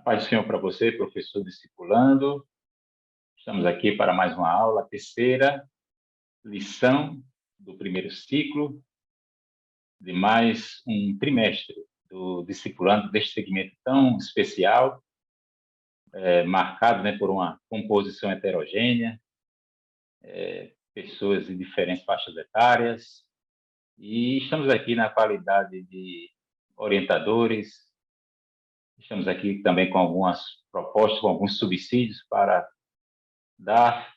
Paz do Senhor para você, professor discipulando. Estamos aqui para mais uma aula, a terceira lição do primeiro ciclo de mais um trimestre do discipulando deste segmento tão especial, marcado, por uma composição heterogênea, pessoas de diferentes faixas etárias, e estamos aqui na qualidade de orientadores. Estamos aqui também com algumas propostas, com alguns subsídios para dar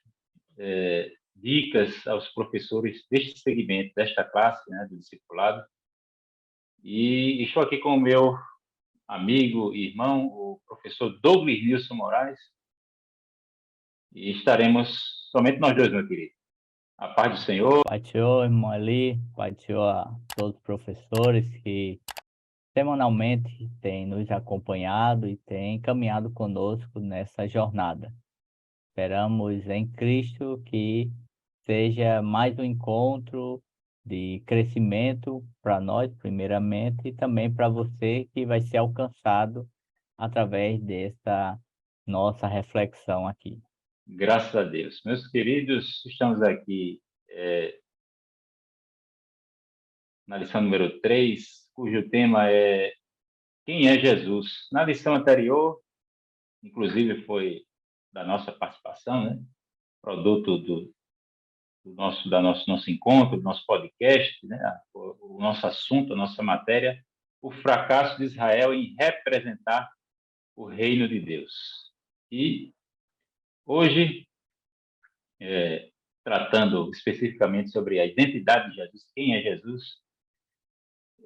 dicas aos professores deste segmento, desta classe, do discipulado. E estou aqui com o meu amigo e irmão, o professor Douglas Nilson Moraes, e estaremos somente nós dois, meu querido. A paz do Senhor. Pai do Senhor, irmão Eli, Pai do Senhor a todos os professores que semanalmente têm nos acompanhado e têm caminhado conosco nessa jornada. Esperamos em Cristo que seja mais um encontro de crescimento para nós, primeiramente, e também para você que vai ser alcançado através dessa nossa reflexão aqui. Graças a Deus. Meus queridos, estamos aqui na lição número 3, cujo tema é Quem é Jesus? Na lição anterior, inclusive foi da nossa participação, produto do nosso encontro, do nosso podcast, o nosso assunto, a nossa matéria, o fracasso de Israel em representar o reino de Deus. E hoje, tratando especificamente sobre a identidade de Jesus, quem é Jesus,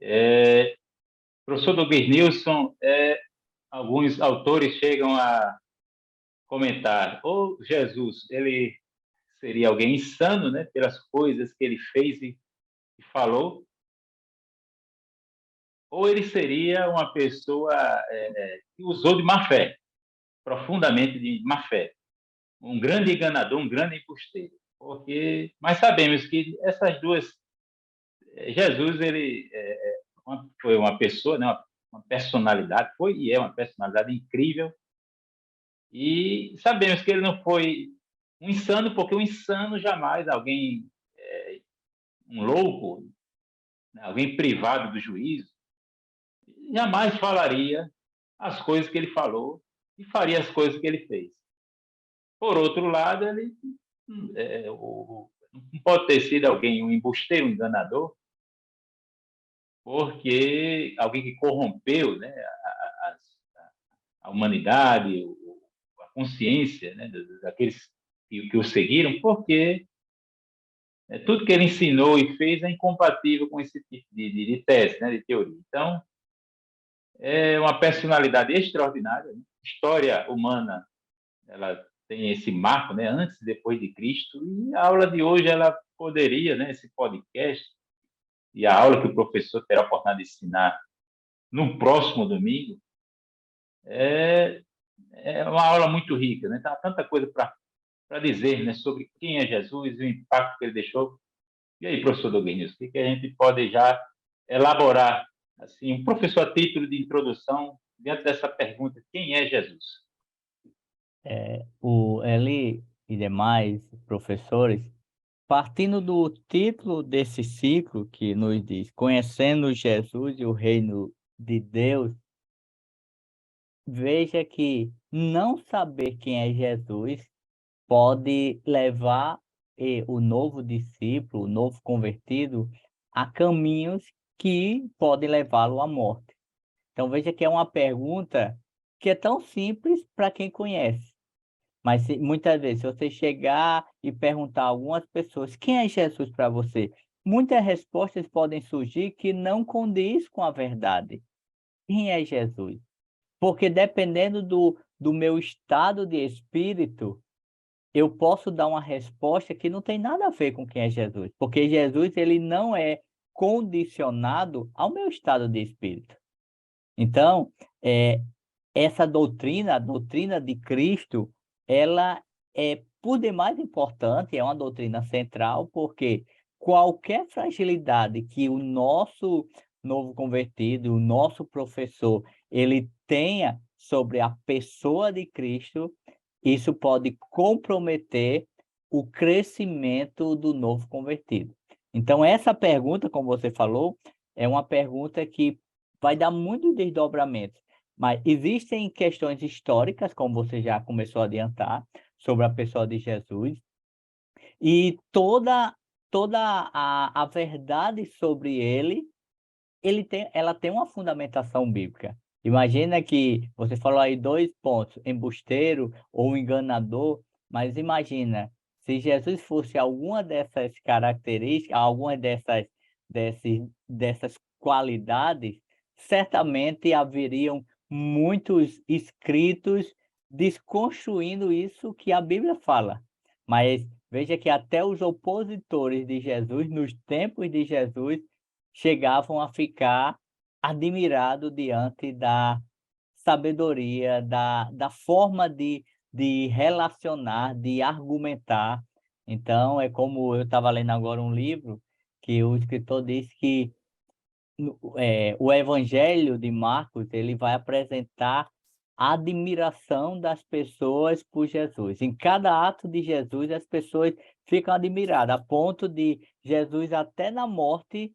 o professor Douglas Nilson, alguns autores chegam a comentar, ou Jesus, ele seria alguém insano, pelas coisas que ele fez e falou, ou ele seria uma pessoa que usou de má fé, profundamente de má fé, um grande enganador, um grande embusteiro, mas sabemos que essas duas, Jesus, ele foi uma pessoa, uma personalidade, foi e é uma personalidade incrível, e sabemos que ele não foi um insano, porque um insano jamais, alguém, um louco, alguém privado do juízo, jamais falaria as coisas que ele falou e faria as coisas que ele fez. Por outro lado, ele não pode ter sido alguém, um embusteiro, um enganador, porque alguém que corrompeu a humanidade, a consciência daqueles que o seguiram, porque tudo que ele ensinou e fez é incompatível com esse tipo de tese, de teoria. Então, é uma personalidade extraordinária. História humana, ela tem esse marco, antes e depois de Cristo, e a aula de hoje, ela poderia, esse podcast, e a aula que o professor terá a oportunidade de ensinar no próximo domingo, é uma aula muito rica, Tá tanta coisa para dizer, sobre quem é Jesus e o impacto que ele deixou. E aí, professor Douglas, o que a gente pode já elaborar, assim, um professor a título de introdução, diante dessa pergunta, quem é Jesus? O Eli e demais professores, partindo do título desse ciclo que nos diz Conhecendo Jesus e o Reino de Deus, veja que não saber quem é Jesus pode levar o novo discípulo, o novo convertido, a caminhos que podem levá-lo à morte. Então veja que é uma pergunta que é tão simples para quem conhece. Mas muitas vezes, se você chegar e perguntar a algumas pessoas quem é Jesus para você, muitas respostas podem surgir que não condiz com a verdade. Quem é Jesus? Porque dependendo do meu estado de espírito, eu posso dar uma resposta que não tem nada a ver com quem é Jesus. Porque Jesus, ele não é condicionado ao meu estado de espírito. Então, essa doutrina, a doutrina de Cristo, ela é por demais importante, é uma doutrina central, porque qualquer fragilidade que o nosso novo convertido, o nosso professor, ele tenha, sobre a pessoa de Cristo, isso pode comprometer o crescimento do novo convertido. Então, essa pergunta, como você falou, é uma pergunta que vai dar muitos desdobramentos, mas existem questões históricas, como você já começou a adiantar, sobre a pessoa de Jesus, e toda a verdade sobre ela tem uma fundamentação bíblica. Imagina que você falou aí 2 pontos, embusteiro ou enganador, mas imagina, se Jesus fosse alguma dessas características, alguma dessas qualidades, certamente haveriam muitos escritos desconstruindo isso que a Bíblia fala. Mas veja que até os opositores de Jesus, nos tempos de Jesus, chegavam a ficar admirados diante da sabedoria, da forma de relacionar, de argumentar. Então, é como eu estava lendo agora um livro que o escritor disse que o Evangelho de Marcos ele vai apresentar a admiração das pessoas por Jesus. Em cada ato de Jesus, as pessoas ficam admiradas, a ponto de Jesus, até na morte,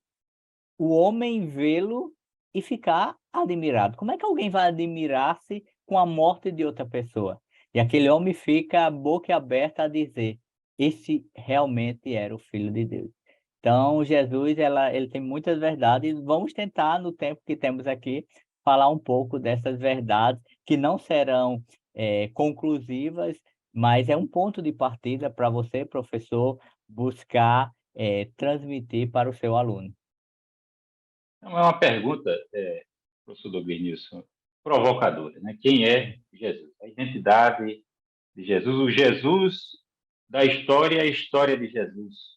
o homem vê-lo e ficar admirado. Como é que alguém vai admirar-se com a morte de outra pessoa? E aquele homem fica boca aberta a dizer: esse realmente era o Filho de Deus. Então, Jesus, ele tem muitas verdades. Vamos tentar, no tempo que temos aqui, falar um pouco dessas verdades, que não serão conclusivas, mas é um ponto de partida para você, professor, buscar transmitir para o seu aluno. Então, é uma pergunta, professor Douglas Nilson, provocadora, né? Quem é Jesus? A identidade de Jesus, o Jesus da história, a história de Jesus.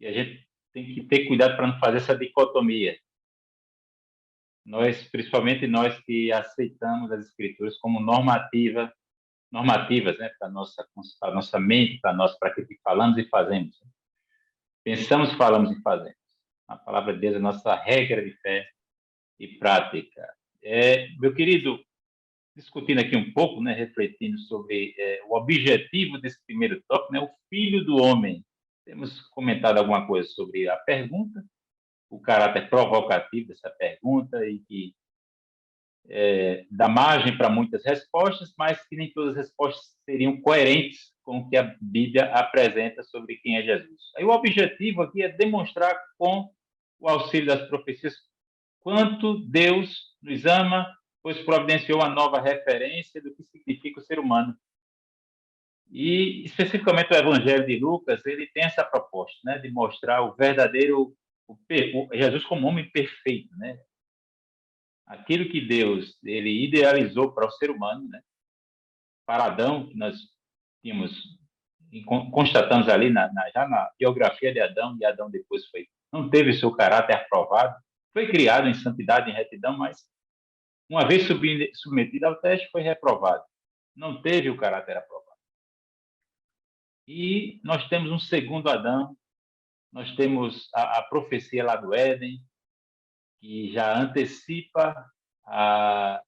E a gente tem que ter cuidado para não fazer essa dicotomia. Nós, principalmente nós que aceitamos as escrituras como normativas, né, para a nossa mente, para aquilo que falamos e fazemos. Pensamos, falamos e fazemos. A palavra de Deus é a nossa regra de fé e prática. Meu querido, discutindo aqui um pouco, né, refletindo sobre o objetivo desse primeiro tópico, né, o Filho do Homem. Temos comentado alguma coisa sobre a pergunta, o caráter provocativo dessa pergunta e que dá margem para muitas respostas, mas que nem todas as respostas seriam coerentes com o que a Bíblia apresenta sobre quem é Jesus. Aí o objetivo aqui é demonstrar com o auxílio das profecias quanto Deus nos ama, pois providenciou uma nova referência do que significa o ser humano. E, especificamente, o Evangelho de Lucas, ele tem essa proposta, né, de mostrar o verdadeiro Jesus como homem perfeito, né? Aquilo que Deus ele idealizou para o ser humano, né? Para Adão, que nós tínhamos constatamos ali já na biografia de Adão, e Adão depois não teve seu caráter aprovado, foi criado em santidade e retidão, mas uma vez submetido ao teste, foi reprovado. Não teve o caráter aprovado. E nós temos um segundo Adão, nós temos a profecia lá do Éden, que já antecipa a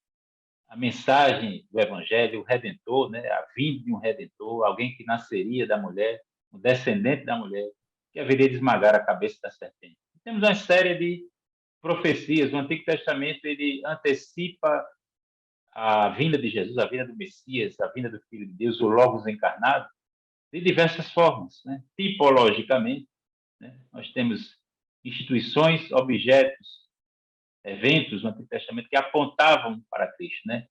mensagem do Evangelho, o Redentor, né? A vinda de um Redentor, alguém que nasceria da mulher, um descendente da mulher, que haveria de esmagar a cabeça da serpente. Temos uma série de profecias. O Antigo Testamento ele antecipa a vinda de Jesus, a vinda do Messias, a vinda do Filho de Deus, o Logos encarnado, de diversas formas, né? Tipologicamente, né? Nós temos instituições, objetos, eventos no Antigo Testamento que apontavam para Cristo, né?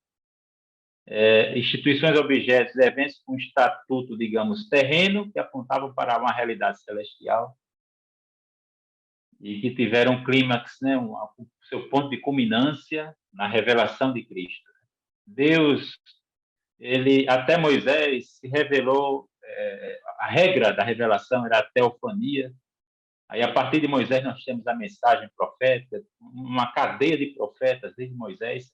Instituições, objetos, eventos com estatuto, digamos, terreno, que apontavam para uma realidade celestial e que tiveram um clímax, né? O seu ponto de culminância na revelação de Cristo. Deus, ele até Moisés se revelou, a regra da revelação era a teofania. Aí, a partir de Moisés, nós temos a mensagem profética, uma cadeia de profetas desde Moisés.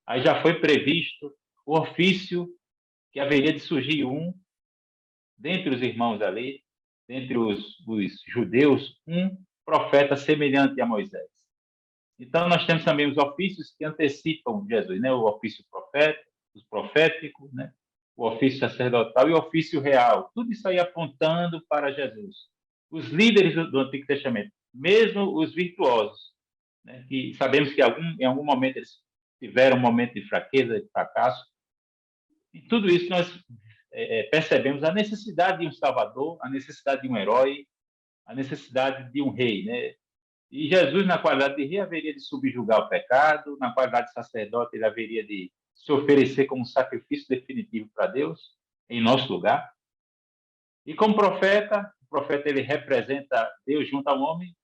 Aí já foi previsto o ofício que haveria de surgir dentre os irmãos ali, dentre os judeus, um profeta semelhante a Moisés. Então, nós temos também os ofícios que antecipam Jesus, né? O ofício profético, né? O ofício sacerdotal e o ofício real. Tudo isso aí apontando para Jesus. Os líderes do Antigo Testamento, mesmo os virtuosos, né? Que sabemos que em algum momento eles tiveram um momento de fraqueza, de fracasso. E tudo isso nós percebemos a necessidade de um Salvador, a necessidade de um herói, a necessidade de um rei, né? E Jesus, na qualidade de rei, haveria de subjugar o pecado, na qualidade de sacerdote, ele haveria de se oferecer como um sacrifício definitivo para Deus, em nosso lugar. E como profeta, o profeta ele representa Deus junto ao homem,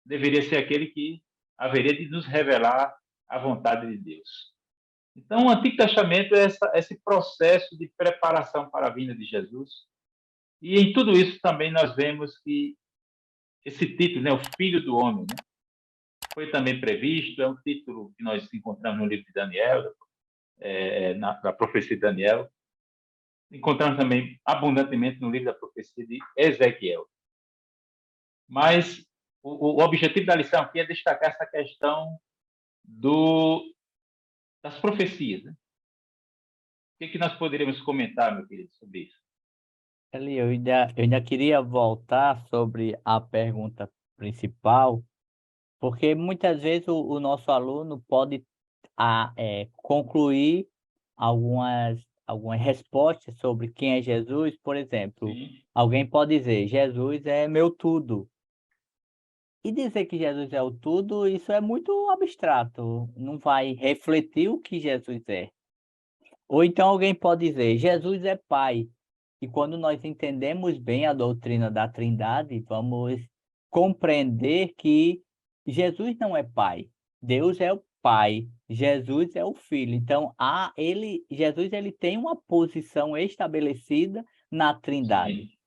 deveria ser aquele que haveria de nos revelar a vontade de Deus. Então, o Antigo Testamento é esse processo de preparação para a vinda de Jesus. E em tudo isso também nós vemos que esse título, né, o Filho do Homem, né, foi também previsto, é um título que nós encontramos no livro de Daniel, na profecia de Daniel. Encontramos também abundantemente no livro da profecia de Ezequiel. Mas o objetivo da lição aqui é destacar essa questão das profecias. Né? O que nós poderíamos comentar, meu querido, sobre isso? Ali, eu ainda queria voltar sobre a pergunta principal, porque muitas vezes o nosso aluno pode concluir algumas respostas sobre quem é Jesus. Por exemplo, Sim, alguém pode dizer: Jesus é meu tudo. E dizer que Jesus é o tudo, isso é muito abstrato, não vai refletir o que Jesus é. Ou então alguém pode dizer: Jesus é Pai. E quando nós entendemos bem a doutrina da Trindade, vamos compreender que Jesus não é Pai, Deus é o Pai, Jesus é o Filho. Então, Jesus ele tem uma posição estabelecida na Trindade. sim,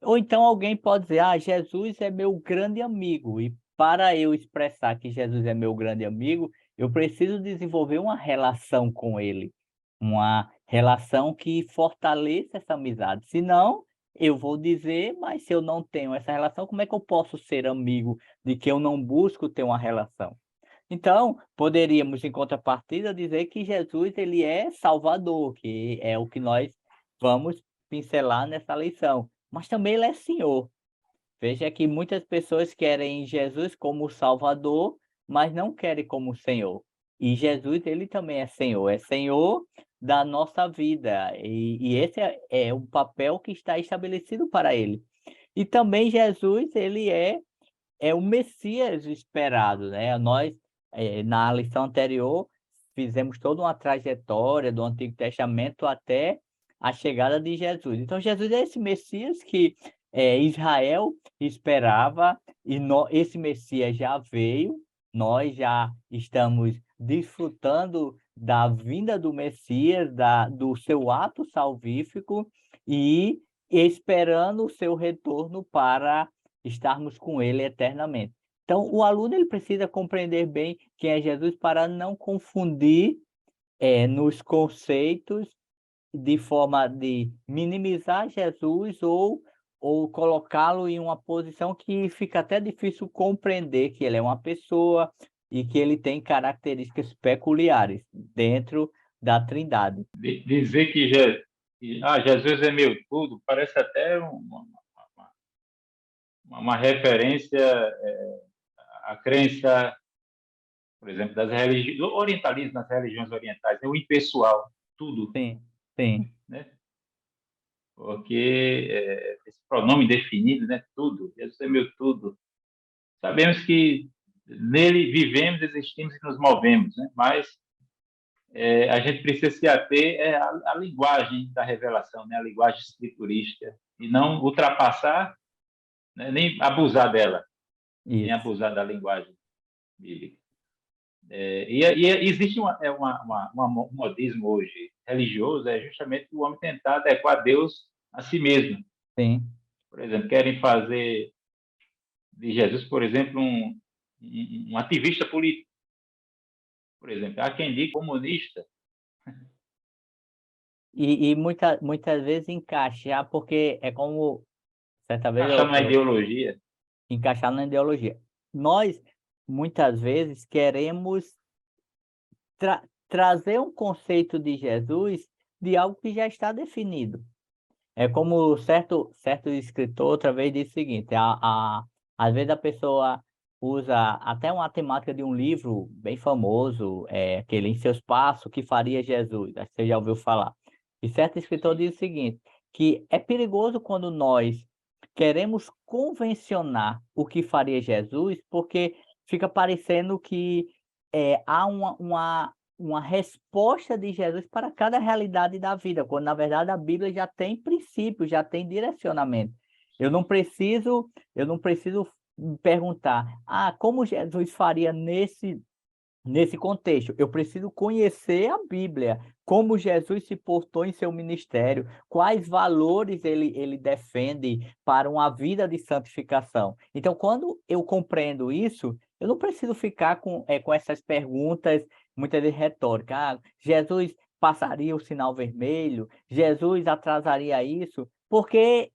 Ou então alguém pode dizer: Jesus é meu grande amigo, e para eu expressar que Jesus é meu grande amigo, eu preciso desenvolver uma relação com ele, uma relação que fortaleça essa amizade. Senão, eu vou dizer, mas se eu não tenho essa relação, como é que eu posso ser amigo de que eu não busco ter uma relação? Então, poderíamos, em contrapartida, dizer que Jesus ele é Salvador, que é o que nós vamos pincelar nessa lição, mas também ele é Senhor. Veja que muitas pessoas querem Jesus como Salvador, mas não querem como Senhor. E Jesus ele também é Senhor da nossa vida, e esse é o papel que está estabelecido para ele. E também Jesus ele é o Messias esperado, né. Nós, na lição anterior, fizemos toda uma trajetória do Antigo Testamento até a chegada de Jesus. Então Jesus é esse Messias que, Israel esperava, e esse Messias já veio, nós já estamos desfrutando da vinda do Messias, do seu ato salvífico, e esperando o seu retorno para estarmos com ele eternamente. Então, o aluno ele precisa compreender bem quem é Jesus para não confundir, nos conceitos, de forma de minimizar Jesus ou colocá-lo em uma posição que fica até difícil compreender que ele é uma pessoa e que ele tem características peculiares dentro da Trindade. dizer que Jesus é meu tudo parece até uma referência à crença, por exemplo, do orientalismo, nas religiões orientais, é o impessoal, tudo, Sim, sim. né? Porque esse pronome definido, né? Tudo, Jesus é meu tudo. Sabemos que nele vivemos, existimos e nos movemos, né? Mas a gente precisa se ater à linguagem da revelação, né? A linguagem escriturística, e não ultrapassar, né? Nem abusar dela, nem Isso. abusar da linguagem bíblica. E existe um modismo hoje religioso, é justamente o homem tentar adequar Deus a si mesmo. Sim. Por exemplo, querem fazer de Jesus, por exemplo, um ativista político. Por exemplo, há quem diga comunista, E muitas vezes encaixar, porque é como certa vez achando uma eu ideologia. encaixar na ideologia. Nós muitas vezes, queremos trazer um conceito de Jesus de algo que já está definido. É como certo escritor outra vez disse o seguinte, às vezes a pessoa usa até uma temática de um livro bem famoso, aquele Em Seus Passos, o que faria Jesus? Acho que você já ouviu falar. E certo escritor Sim. diz o seguinte, que é perigoso quando nós queremos convencionar o que faria Jesus, porque fica parecendo que há uma resposta de Jesus para cada realidade da vida, quando na verdade a Bíblia já tem princípio, já tem direcionamento. Eu não preciso perguntar, como Jesus faria nesse contexto? Eu preciso conhecer a Bíblia, como Jesus se portou em seu ministério, quais valores ele defende para uma vida de santificação. Então, quando eu compreendo isso, eu não preciso ficar com essas perguntas, muitas vezes retóricas. Jesus passaria o sinal vermelho? Jesus atrasaria isso? Porque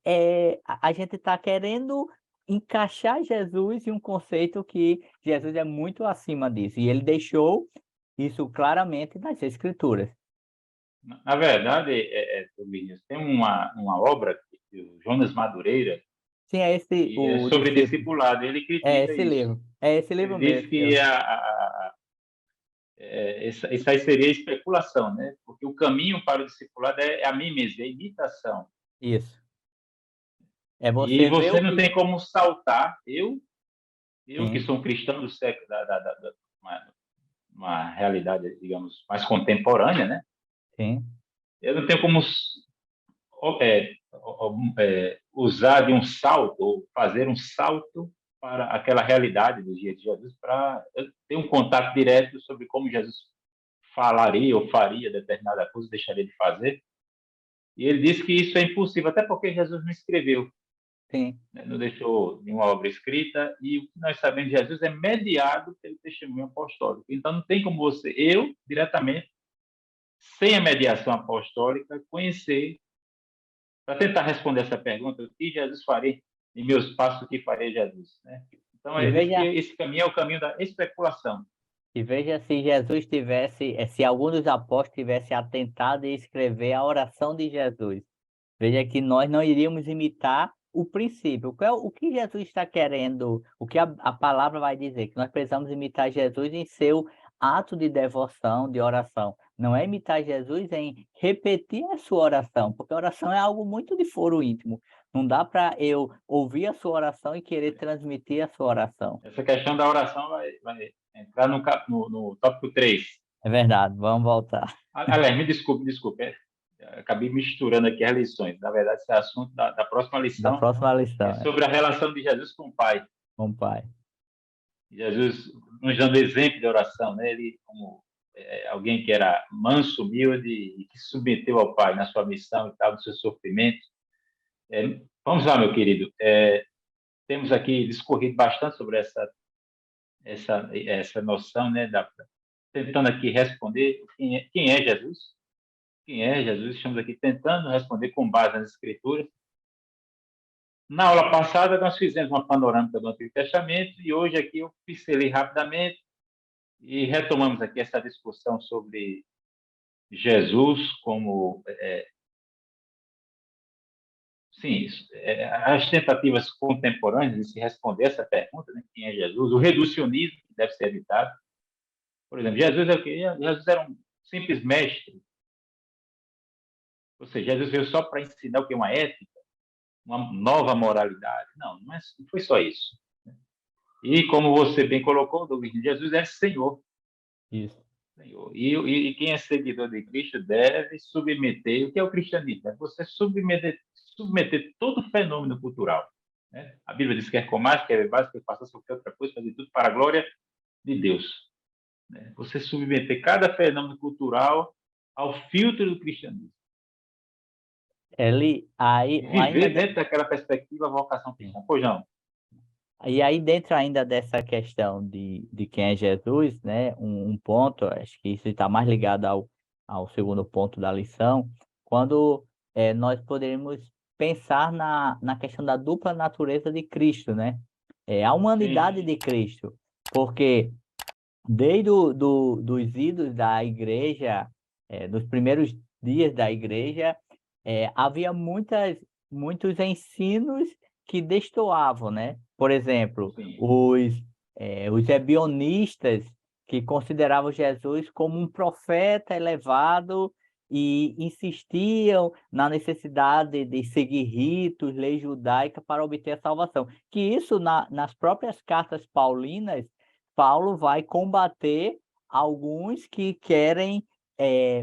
a gente está querendo encaixar Jesus em um conceito que Jesus é muito acima disso, e ele deixou isso claramente nas Escrituras. Na verdade, Vinícius, tem uma obra do Jonas Madureira, Sim, é esse que é o sobre discípulo. discipulado. Ele É critica esse isso. livro. É esse Ele livro diz mesmo. que isso aí seria especulação, né? Porque o caminho para o discipulado é a mim mesmo, é a imitação. Isso. É E você ver você o não que. tem como saltar. Eu que Sim, sou um cristão do século, uma realidade, digamos, mais contemporânea, né? sim. Eu não tenho como usar de um salto, ou fazer um salto para aquela realidade dos dias de Jesus, para ter um contato direto sobre como Jesus falaria ou faria determinada coisa, deixaria de fazer. E ele disse que isso é impossível, até porque Jesus não escreveu, Sim. né? Não deixou nenhuma obra escrita, e o que nós sabemos de Jesus é mediado pelo testemunho apostólico. Então não tem como eu, diretamente, sem a mediação apostólica, conhecer, para tentar responder essa pergunta, o que Jesus faria em meus passos, o que faria Jesus, né? Então E ele diz que veja, esse caminho é o caminho da especulação. e veja se Jesus tivesse, se algum dos apóstolos tivesse atentado em escrever a oração de Jesus. Veja que nós não iríamos imitar o princípio. O que Jesus está querendo, o que a palavra vai dizer? Que nós precisamos imitar Jesus em seu ato de devoção, de oração. Não é imitar Jesus em repetir a sua oração, porque a oração é algo muito de foro íntimo. Não dá para eu ouvir a sua oração e querer transmitir a sua oração. Essa questão da oração vai entrar no tópico 3. É verdade, vamos voltar. Aliás, me desculpe, acabei misturando aqui as lições. Na verdade, esse é assunto da próxima Da lição, próxima é lição, sobre a relação de Jesus com o Pai. com o Pai. Jesus nos dando exemplo de oração, né? Ele, como alguém que era manso, humilde e que se submeteu ao Pai na sua missão e tal, no seu sofrimento. Vamos lá, meu querido. Temos aqui discorrido bastante sobre essa noção, né? Tentando aqui responder quem é Jesus. Quem é Jesus? Estamos aqui tentando responder com base nas Escrituras. Na aula passada, nós fizemos uma panorâmica do Antigo Testamento e hoje aqui eu pincelei rapidamente e retomamos aqui essa discussão sobre Jesus como, sim, as tentativas contemporâneas de se responder essa pergunta, né, quem é Jesus, o reducionismo que deve ser evitado. Por exemplo, Jesus é o quê? Jesus era um simples mestre, ou seja, Jesus veio só para ensinar o que é uma ética, uma nova moralidade. Não foi só isso. E como você bem colocou, Douglas, Jesus é Senhor. Isso. Senhor. E quem é seguidor de Cristo deve submeter. O que é o cristianismo? É você submeter todo fenômeno cultural. Né? A Bíblia diz que quer comais, quer bebais, quer passar sobre outra coisa, fazer tudo para a glória de Deus. Né? Você submeter cada fenômeno cultural ao filtro do cristianismo. Ele aí E ainda viver dentro daquela perspectiva a vocação cristã. Pois não. E aí, dentro ainda dessa questão de quem é Jesus, né, um ponto, acho que isso está mais ligado ao segundo ponto da lição, quando nós poderíamos pensar na questão da dupla natureza de Cristo, né? A humanidade Sim, de Cristo. porque desde dos idos da igreja, dos primeiros dias da igreja, havia muitos ensinos que destoavam, né? Por exemplo, Sim. os ebionistas, que consideravam Jesus como um profeta elevado e insistiam na necessidade de seguir ritos, lei judaica para obter a salvação. Que isso, nas próprias cartas paulinas, Paulo vai combater alguns que querem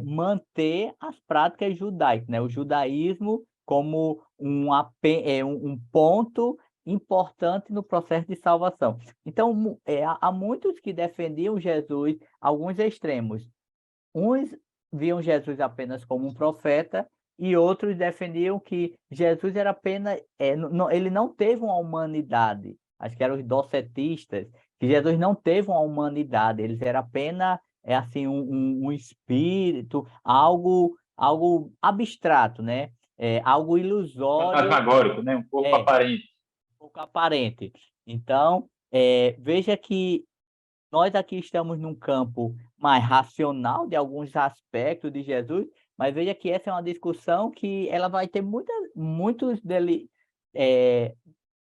manter as práticas judaicas, né? O judaísmo como um ponto importante no processo de salvação. Então, há muitos que defendiam Jesus, alguns extremos. Uns viam Jesus apenas como um profeta e outros defendiam que Jesus era apenas, ele não teve uma humanidade. Acho que eram os docetistas, que Jesus não teve uma humanidade, eles eram apenas assim um espírito, algo abstrato, né? Algo ilusório, Fantasmagórico, né? Um corpo é, aparente. um pouco aparente. Então, veja que nós aqui estamos num campo mais racional de alguns aspectos de Jesus, mas veja que essa é uma discussão que ela vai ter eh,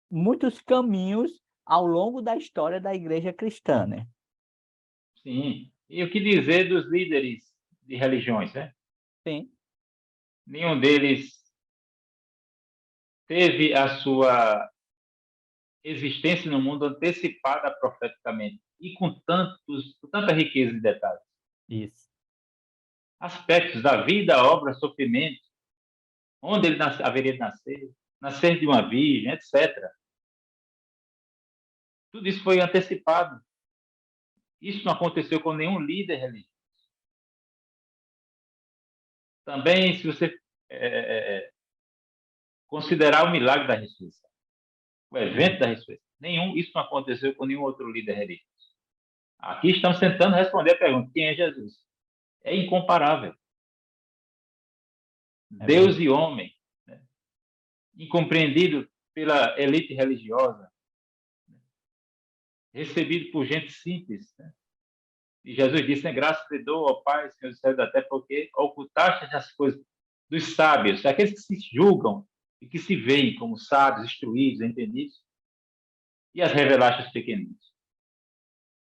muitos caminhos ao longo da história da igreja cristã, né? Sim. E o que dizer dos líderes de religiões, né? Sim, Nenhum deles teve a sua existência no mundo antecipada profeticamente e com tanta riqueza de detalhes. isso. Aspectos da vida, obra, sofrimento, onde ele haveria de nascer, nascer de uma virgem, etc. Tudo isso foi antecipado. Isso não aconteceu com nenhum líder religioso. Também, se você considerar o milagre da ressurreição, o evento da ressurreição, isso não aconteceu com nenhum outro líder religioso. Aqui estamos tentando responder a pergunta: quem é Jesus? É incomparável. É Deus verdade. e homem, né? Incompreendido pela elite religiosa, recebido por gente simples, né? E Jesus disse: graças te dou, ó Pai, Senhor do céu e da terra, porque ocultaste as coisas dos sábios, aqueles que se julgam e que se veem como sábios, instruídos, entendidos, e as revelaste aos pequeninos.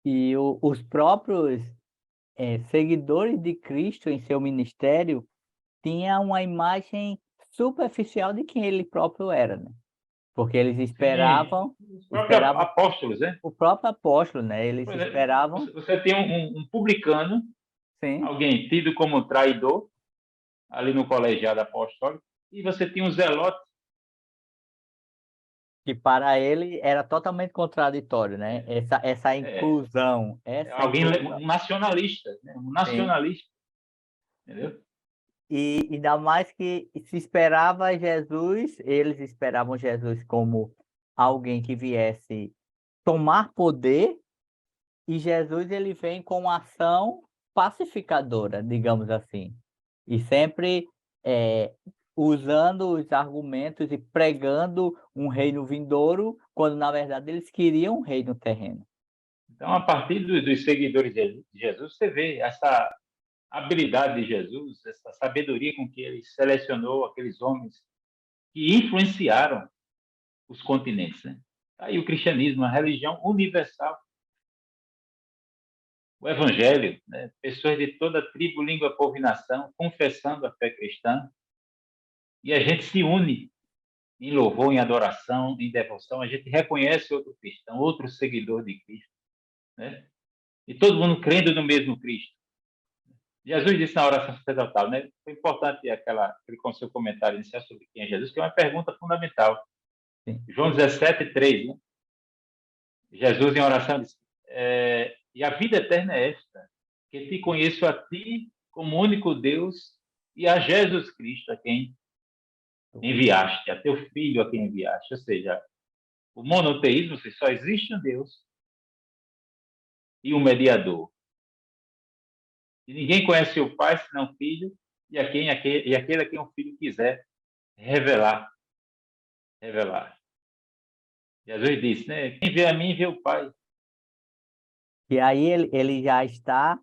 E os próprios seguidores de Cristo em seu ministério tinham uma imagem superficial de quem ele próprio era, né? Porque eles Sim, os próprios esperavam apóstolos, né? o próprio apóstolo, né? Eles Por exemplo, esperavam, você tem um publicano, sim, alguém tido como traidor, ali no colegiado apostólico, e você tinha um zelote, que para ele era totalmente contraditório, né? é, Essa é, inclusão, essa alguém, inclusão. um nacionalista, né? Um Sim. nacionalista, entendeu? E ainda mais que se esperava Jesus, eles esperavam Jesus como alguém que viesse tomar poder, e Jesus ele vem com uma ação pacificadora, digamos assim. E sempre usando os argumentos e pregando um reino vindouro, quando na verdade eles queriam um reino terreno. Então, a partir dos seguidores de Jesus, você vê essa habilidade de Jesus, essa sabedoria com que ele selecionou aqueles homens que influenciaram os continentes, né? Aí o cristianismo, a religião universal, o evangelho, né? Pessoas de toda tribo, língua, povo e nação confessando a fé cristã, e a gente se une em louvor, em adoração, em devoção, a gente reconhece outro cristão, outro seguidor de Cristo, né? E todo mundo crendo no mesmo Cristo. Jesus disse na oração sacerdotal, né? Foi importante aquele com seu comentário inicial sobre quem é Jesus, que é uma pergunta fundamental. Sim. João 17:3, né? Jesus em oração disse: e a vida eterna é esta, que te conheço a ti como único Deus e a Jesus Cristo a quem enviaste, a teu filho a quem enviaste. Ou seja, o monoteísmo, só existe um Deus e um mediador. E ninguém conhece o Pai senão o Filho e aquele a quem o Filho quiser revelar. Revelar. Jesus disse, né? Quem vê a mim, vê o Pai. E aí ele já está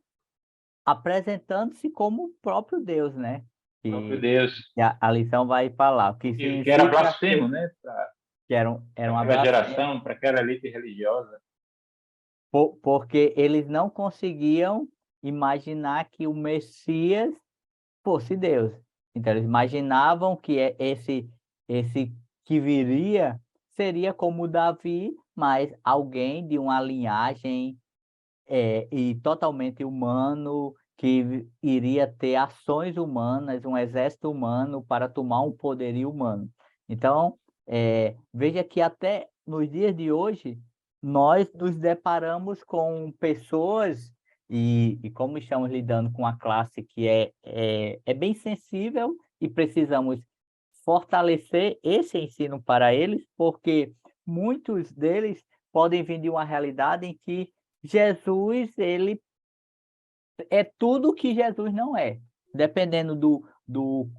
apresentando-se como o próprio Deus, né? O próprio Que Deus, a lição vai falar, o que que era significa blasfemo, né? Para que era uma aquela blasfêmia, geração, para aquela elite religiosa. porque eles não conseguiam imaginar que o Messias fosse Deus. Então eles imaginavam que esse que viria seria como Davi, mas alguém de uma linhagem e totalmente humano, que iria ter ações humanas, um exército humano para tomar um poderio humano. Então, veja que até nos dias de hoje, nós nos deparamos com pessoas, e como estamos lidando com uma classe que é bem sensível e precisamos fortalecer esse ensino para eles, porque muitos deles podem vir de uma realidade em que Jesus, ele é tudo que Jesus não é, dependendo do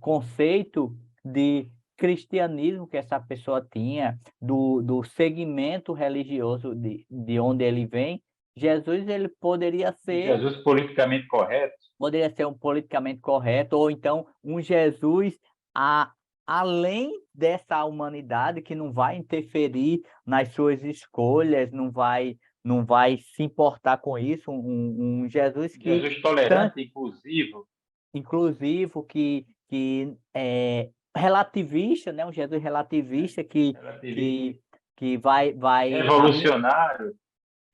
conceito de cristianismo que essa pessoa tinha, do segmento religioso de onde ele vem. Jesus, ele Um Jesus politicamente correto. poderia ser um politicamente correto, ou então um Jesus a além dessa humanidade, que não vai interferir nas suas escolhas, não vai se importar com isso, um Jesus Um que Jesus tolerante, inclusivo, inclusivo, que é relativista, né, um Jesus relativista relativista, que vai revolucionário.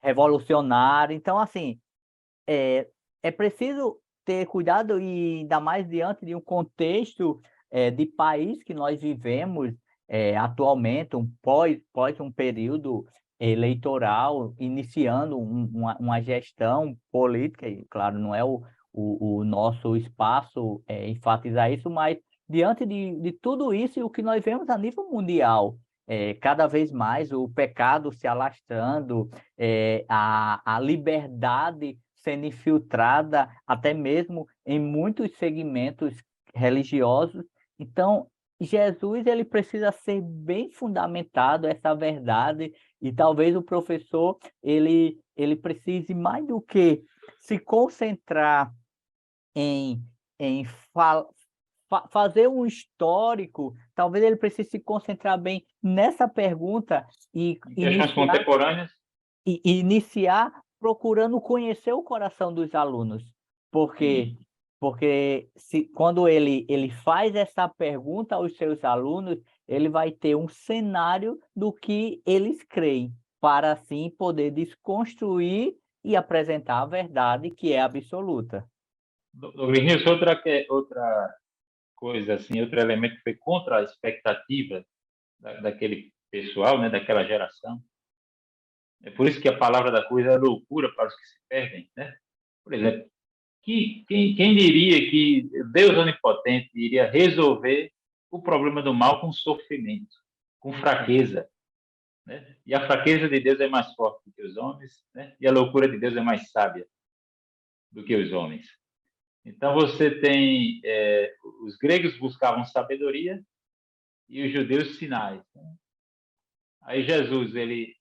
revolucionário. Então, assim, é preciso ter cuidado, e ainda mais diante de um contexto, de país que nós vivemos, atualmente, pós um período eleitoral, iniciando uma gestão política, e claro, não é o nosso espaço, enfatizar isso, mas diante de tudo isso, e o que nós vemos a nível mundial, cada vez mais o pecado se alastrando, a liberdade sendo infiltrada até mesmo em muitos segmentos religiosos. Então, Jesus, ele precisa ser bem fundamentado, essa verdade, e talvez o professor ele precise mais do que se concentrar em em fazer um histórico, talvez ele precise se concentrar bem nessa pergunta e Em questões iniciar contemporâneas, iniciar procurando conhecer o coração dos alunos, porque sim. se quando ele faz essa pergunta aos seus alunos, ele vai ter um cenário do que eles creem, para assim poder desconstruir e apresentar a verdade que é absoluta. Vinícius, outra coisa, assim, outro elemento que foi contra a expectativa daquele pessoal, né, daquela geração. É por isso que a palavra da coisa é loucura para os que se perdem, né? Por exemplo, quem diria que Deus onipotente iria resolver o problema do mal com sofrimento, com fraqueza, né? E a fraqueza de Deus é mais forte do que os homens, né? E a loucura de Deus é mais sábia do que os homens. Então você tem os gregos buscavam sabedoria e os judeus sinais, né? Aí Jesus ele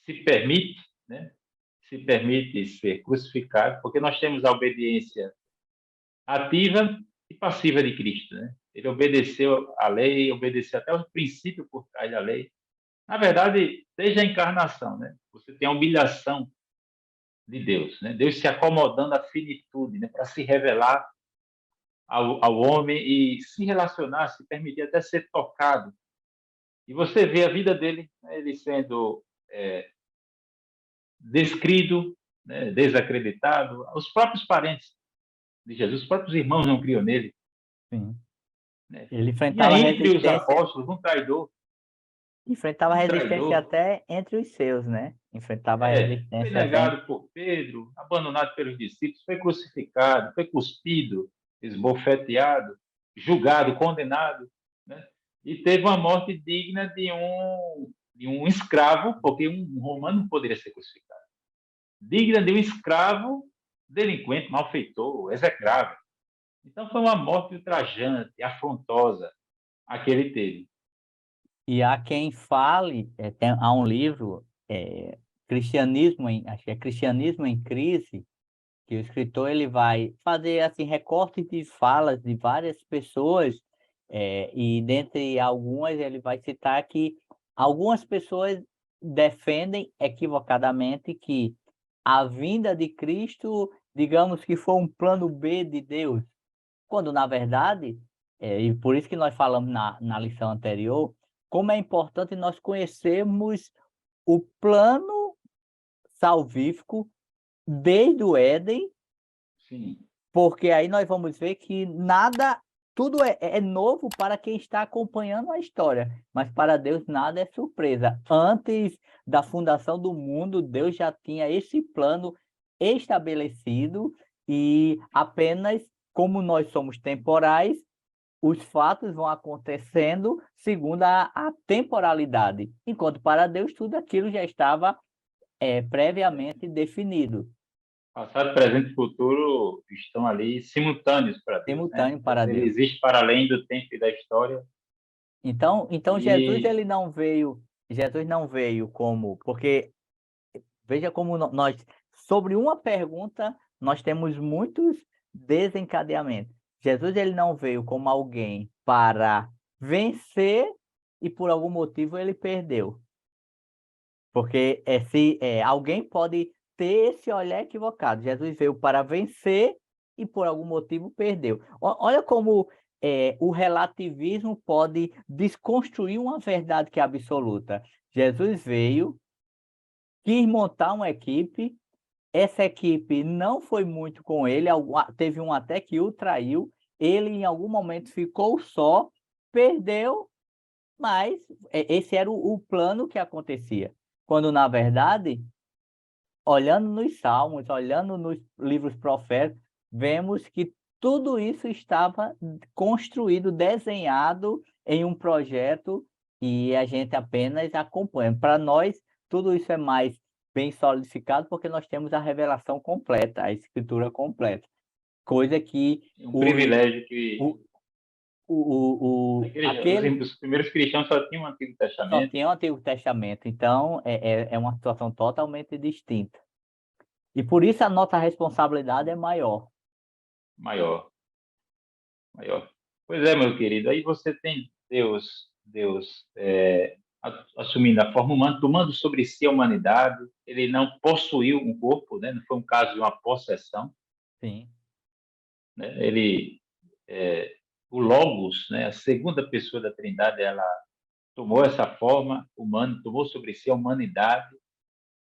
se permite, né? Se permite ser crucificado, porque nós temos a obediência ativa e passiva de Cristo, né? Ele obedeceu à lei, obedeceu até o princípio por trás da lei. Na verdade, desde a encarnação, né? Você tem a humilhação de Deus, né? Deus se acomodando à finitude, né? Para se revelar ao homem e se relacionar, se permitir até ser tocado. E você vê a vida dele, né? Ele sendo descrido, né? Desacreditado. Os próprios parentes de Jesus, os próprios irmãos não criam nele, Sim. né? Ele Tinha enfrentava entre os resistência apóstolos um traidor, enfrentava um resistência traidor. até entre os seus, né? Enfrentava Foi resistência até negado por Pedro, abandonado pelos discípulos, foi crucificado, foi cuspido, esbofeteado, julgado, condenado, né? E teve uma morte digna de um escravo, porque um romano não poderia ser crucificado. Digna de um escravo delinquente, malfeitor, execrável. Então foi uma morte ultrajante, afrontosa a que ele teve. e há quem fale, há um livro Acho que é Cristianismo em Crise, que o escritor ele vai fazer assim recortes de falas de várias pessoas, e dentre algumas ele vai citar que algumas pessoas defendem equivocadamente que a vinda de Cristo, digamos que foi um plano B de Deus, quando na verdade, e por isso que nós falamos na lição anterior, como é importante nós conhecermos o plano salvífico desde o Éden, Sim. porque aí nós vamos ver que nada, tudo é novo para quem está acompanhando a história, mas para Deus nada é surpresa. Antes da fundação do mundo, Deus já tinha esse plano estabelecido e apenas como nós somos temporais, os fatos vão acontecendo segundo a temporalidade, enquanto para Deus tudo aquilo já estava previamente definido, Passado, presente e futuro estão ali simultâneos para Deus, né? simultâneo Deus, para ele Deus. existe para além do tempo e da história. Então Jesus E ele não veio, Jesus não veio como, porque veja como nós sobre uma pergunta nós temos muitos desencadeamentos. Jesus ele não veio como alguém para vencer e por algum motivo ele perdeu. Porque se alguém pode ter esse olhar equivocado. Jesus veio para vencer e por algum motivo perdeu. Olha como o relativismo pode desconstruir uma verdade que é absoluta. Jesus veio, quis montar uma equipe, essa equipe não foi muito com ele, teve um até que o traiu, ele em algum momento ficou só, perdeu, mas esse era o plano que acontecia. Quando, na verdade, olhando nos Salmos, olhando nos livros proféticos, vemos que tudo isso estava construído, desenhado em um projeto e a gente apenas acompanha. Para nós, tudo isso é mais bem solidificado porque nós temos a revelação completa, a escritura completa, coisa que um os, privilégio que o, aquele os primeiros cristãos só tinham o Antigo só Testamento. tinha o Antigo Testamento, então é uma situação totalmente distinta. E por isso a nossa responsabilidade é maior. Maior, maior. Pois é, meu querido. Aí você tem Deus assumindo a forma humana, tomando sobre si a humanidade. Ele não possuiu um corpo, né? Não foi um caso de uma possessão, Sim, né? É, o Logos, né? A segunda pessoa da Trindade, ela tomou essa forma humana, tomou sobre si a humanidade,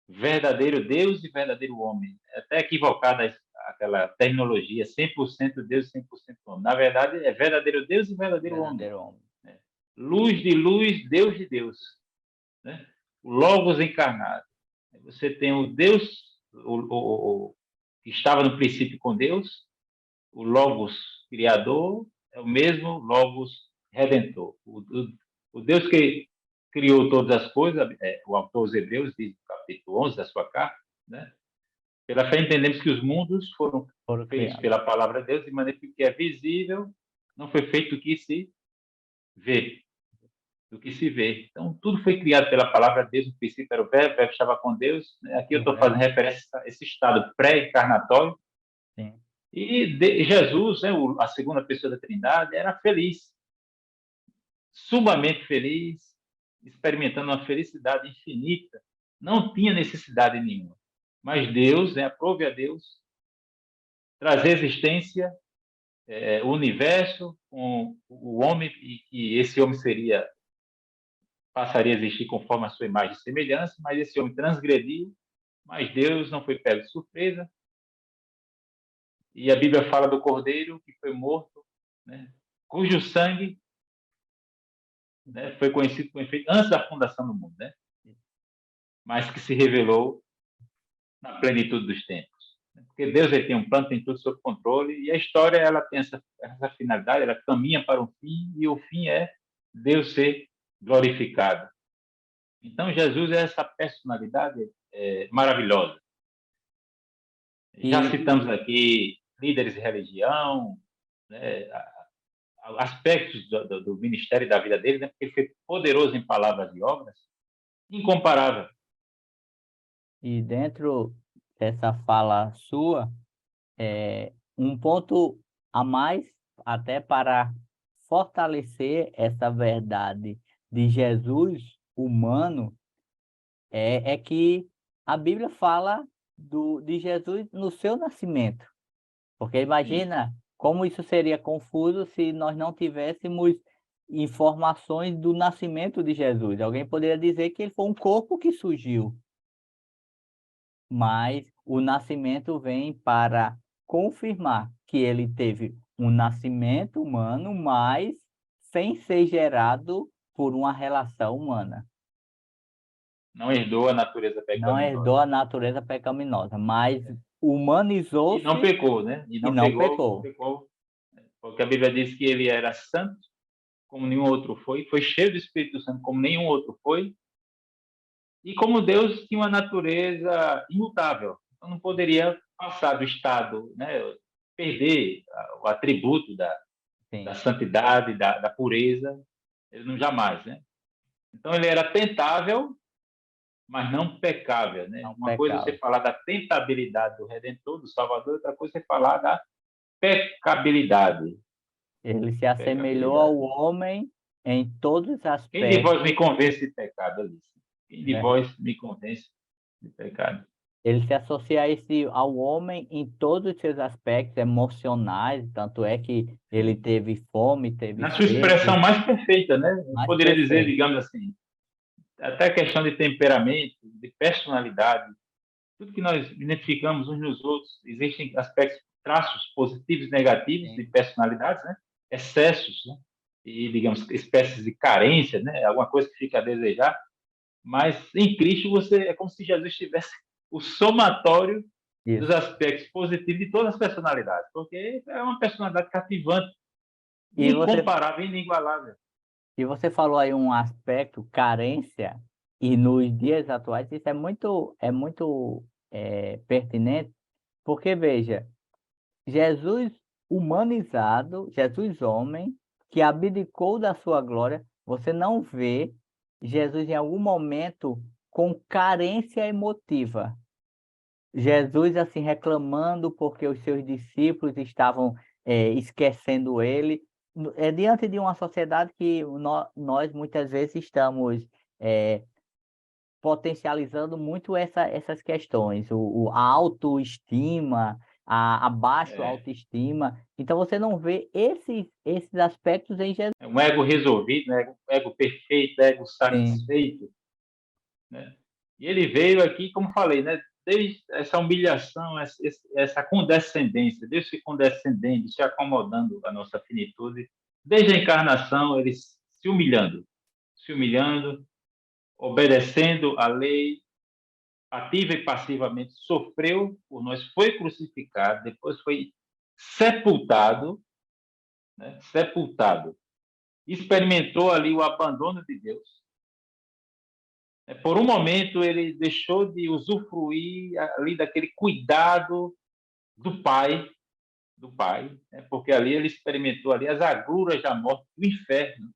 verdadeiro Deus e verdadeiro homem. É até equivocada aquela terminologia, 100% Deus e 100% homem. Na verdade, é verdadeiro Deus e verdadeiro homem. verdadeiro homem. Né? Luz de luz, Deus de Deus. Né? O Logos encarnado. Você tem o Deus, que estava no princípio com Deus, o Logos criador, é o mesmo Logos redentor. O Deus que criou todas as coisas, o autor aos Hebreus diz no capítulo 11 da sua carta, né? Pela fé entendemos que os mundos foram Foram feitos criados. pela palavra de Deus, de maneira que o que é visível não foi feito do que se vê, do que se vê. Então, tudo foi criado pela palavra de Deus, no princípio era o verbo estava com Deus. Né? Aqui eu E o estou fazendo verbo, referência a esse estado pré-encarnatório. sim. E Jesus, né, a segunda pessoa da Trindade, era feliz, sumamente feliz, experimentando uma felicidade infinita. Não tinha necessidade nenhuma. Mas Deus, né, aprove a Deus trazer existência o universo com o homem e que esse homem passaria a existir conforme a sua imagem e semelhança, mas esse homem transgrediu, mas Deus não foi pego de surpresa. E a Bíblia fala do Cordeiro que foi morto, né, cujo sangue, né, foi conhecido com efeito antes da fundação do mundo, né, mas que se revelou na plenitude dos tempos. Porque Deus ele tem um plano, tem tudo sob controle, e a história ela tem essa finalidade, ela caminha para um fim, e o fim é Deus ser glorificado. Então, Jesus é essa personalidade maravilhosa. Já E, citamos aqui líderes de religião, né, aspectos do ministério e da vida dele, né, porque ele foi poderoso em palavras e obras, incomparável. E dentro dessa fala sua, um ponto a mais, até para fortalecer essa verdade de Jesus humano, é que a Bíblia fala de Jesus no seu nascimento. Porque Sim. imagina como isso seria confuso se nós não tivéssemos informações do nascimento de Jesus. Alguém poderia dizer que ele foi um corpo que surgiu, mas o nascimento vem para confirmar que ele teve um nascimento humano, mas sem ser gerado por uma relação humana. Não herdou a natureza Não herdou pecaminosa. a natureza pecaminosa, mas E não humanizou-se pecou, né? E e não não pegou, pecou. pecou. Porque a Bíblia diz que ele era santo, como nenhum outro foi cheio do Espírito Santo, como nenhum outro foi, e como Deus tinha uma natureza imutável. Então não poderia passar do estado, né? Perder o atributo da Sim, santidade, da pureza, ele não jamais, né? Então ele era tentável, mas não pecável, né? não Uma coisa é você pecava. falar da tentabilidade do Redentor, do Salvador, outra coisa é falar da pecabilidade. Ele se assemelhou ao Pecabilidade. homem em todos os Quem de vós aspectos, me convence de pecado, Alice? Quem de né? vós me convence de pecado? Ele se associa a esse, ao homem em todos os seus aspectos emocionais, tanto é que ele Sim. teve fome, teve Na sua expressão sede, mais perfeita, né? Eu mais poderia dizer, perfeito. digamos assim, até questão de temperamento, de personalidade, tudo que nós identificamos uns nos outros, existem aspectos, traços positivos e negativos de Sim. personalidades, né? Excessos, né? E, digamos, espécies de carência, né? Alguma coisa que fica a desejar, mas em Cristo você é como se Jesus tivesse o somatório dos Isso. aspectos positivos de todas as personalidades, porque é uma personalidade cativante, E você, incomparável, inigualável. e você falou aí um aspecto, carência, e nos dias atuais isso é muito pertinente, porque veja, Jesus humanizado, Jesus homem, que abdicou da sua glória, você não vê Jesus em algum momento com carência emotiva. Jesus assim reclamando porque os seus discípulos estavam esquecendo ele. É diante de uma sociedade que nós muitas vezes estamos eh, potencializando muito essas questões, a autoestima, a baixa É, autoestima. Então você não vê esses aspectos em Jesus. é um ego resolvido, né? Um ego perfeito, ego Sim, satisfeito, né? E ele veio aqui, como falei, né? Desde essa humilhação, essa condescendência, Deus se condescendendo, se acomodando à nossa finitude, desde a encarnação, ele se humilhando, obedecendo à lei, ativa e passivamente, sofreu por nós, foi crucificado, depois foi sepultado, né? Sepultado, experimentou ali o abandono de Deus. Por um momento, ele deixou de usufruir ali daquele cuidado do Pai, né? Porque ali ele experimentou ali as agruras da morte, do inferno,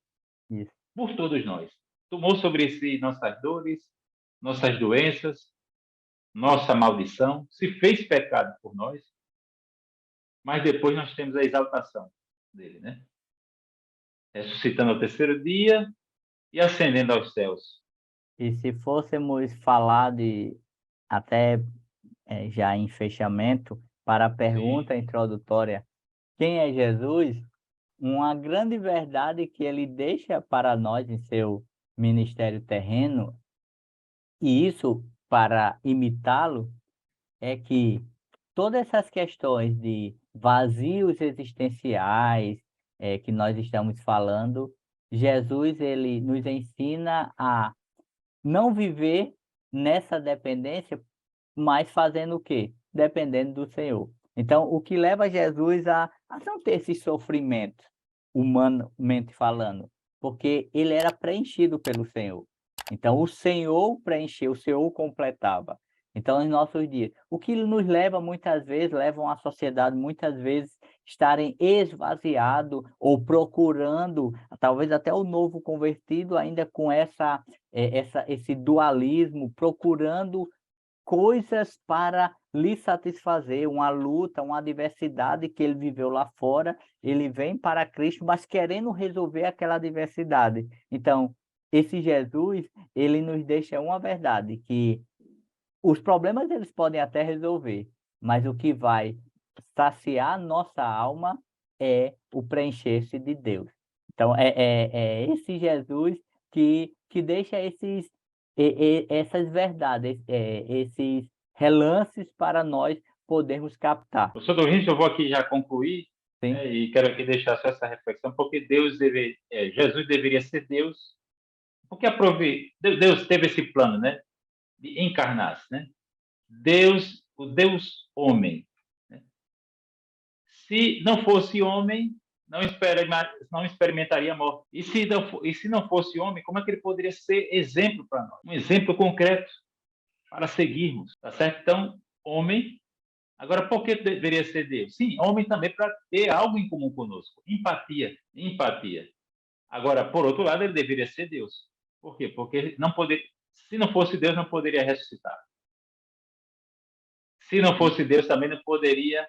isso. por todos nós. Tomou sobre si nossas dores, nossas doenças, nossa maldição, se fez pecado por nós, mas depois nós temos a exaltação dele, né? Ressuscitando ao terceiro dia e ascendendo aos céus. E se fôssemos falar de até já em fechamento, para a Sim, pergunta introdutória, quem é Jesus? Uma grande verdade que ele deixa para nós em seu ministério terreno, e isso para imitá-lo, é que todas essas questões de vazios existenciais que nós estamos falando, Jesus ele nos ensina a não viver nessa dependência, mas fazendo o quê? Dependendo do Senhor. Então, o que leva Jesus a não ter esse sofrimento, humanamente falando, porque ele era preenchido pelo Senhor. Então, o Senhor preencheu, o Senhor completava. Então, nos nossos dias, o que nos leva muitas vezes, levam a sociedade muitas vezes estarem esvaziado ou procurando, talvez até o novo convertido ainda com esse dualismo, procurando coisas para lhe satisfazer, uma luta, uma adversidade que ele viveu lá fora, ele vem para Cristo, mas querendo resolver aquela adversidade. Então, esse Jesus, ele nos deixa uma verdade, que os problemas eles podem até resolver, mas o que vai saciar nossa alma é o preencher-se de Deus. Então, é esse Jesus que deixa essas verdades, esses relances para nós podermos captar. Professor Dorins, eu vou aqui já concluir, Sim, né, e quero aqui deixar só essa reflexão, porque Jesus deveria ser Deus, porque Deus teve esse plano, né, de encarnar-se, né? Deus, o Deus homem, né? Se não fosse homem, não experimentaria a morte. E se não fosse homem, como é que ele poderia ser exemplo para nós? Um exemplo concreto para seguirmos, tá certo? Então, homem. Agora, por que deveria ser Deus? Sim, homem também para ter algo em comum conosco. Empatia, empatia. Agora, por outro lado, ele deveria ser Deus. Por quê? Porque se não fosse Deus, não poderia ressuscitar. Se não fosse Deus, também não poderia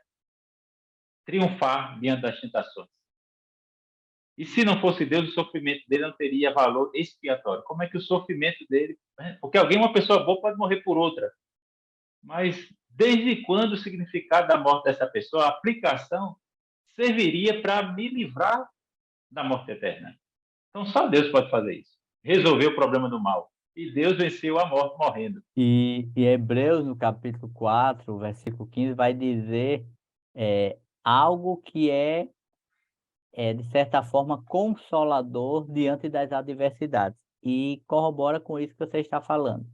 triunfar diante das tentações. E se não fosse Deus, o sofrimento dele não teria valor expiatório. Como é que o sofrimento dele... Porque uma pessoa boa pode morrer por outra. Mas desde quando o significado da morte dessa pessoa, a aplicação, serviria para me livrar da morte eterna? Então só Deus pode fazer isso. Resolver o problema do mal. E Deus venceu a morte morrendo. e Hebreus, no capítulo 4, versículo 15, vai dizer algo que de certa forma, consolador diante das adversidades. E corrobora com isso que você está falando.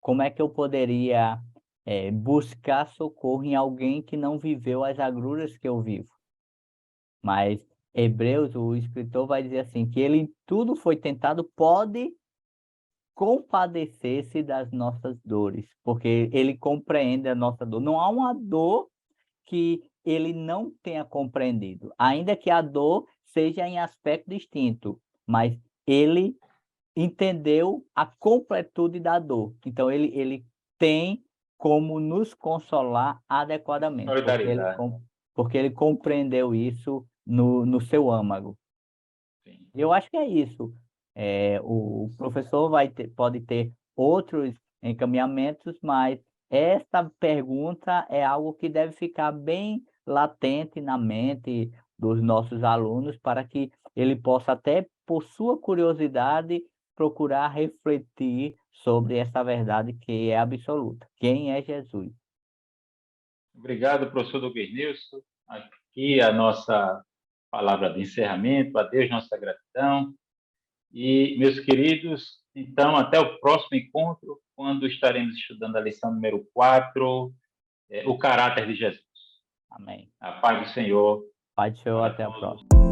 Como é que eu poderia buscar socorro em alguém que não viveu as agruras que eu vivo? Mas Hebreus, o escritor vai dizer assim, que ele em tudo foi tentado, pode compadecer-se das nossas dores, porque ele compreende a nossa dor. Não há uma dor que ele não tenha compreendido, ainda que a dor seja em aspecto distinto, mas ele entendeu a completude da dor. Então ele tem como nos consolar adequadamente, Solidariedade. porque ele compreendeu isso no seu âmago. Sim. Eu acho que é isso. O professor pode ter outros encaminhamentos, mas essa pergunta é algo que deve ficar bem latente na mente dos nossos alunos para que ele possa até, por sua curiosidade, procurar refletir sobre essa verdade que é absoluta. Quem é Jesus? Obrigado, professor Douglas Nilson. Aqui a nossa palavra de encerramento. A Deus nossa gratidão. E, meus queridos, então, até o próximo encontro, quando estaremos estudando a lição número 4, o caráter de Jesus. Amém. A paz do Senhor Pai do Senhor, para até a todos. próxima.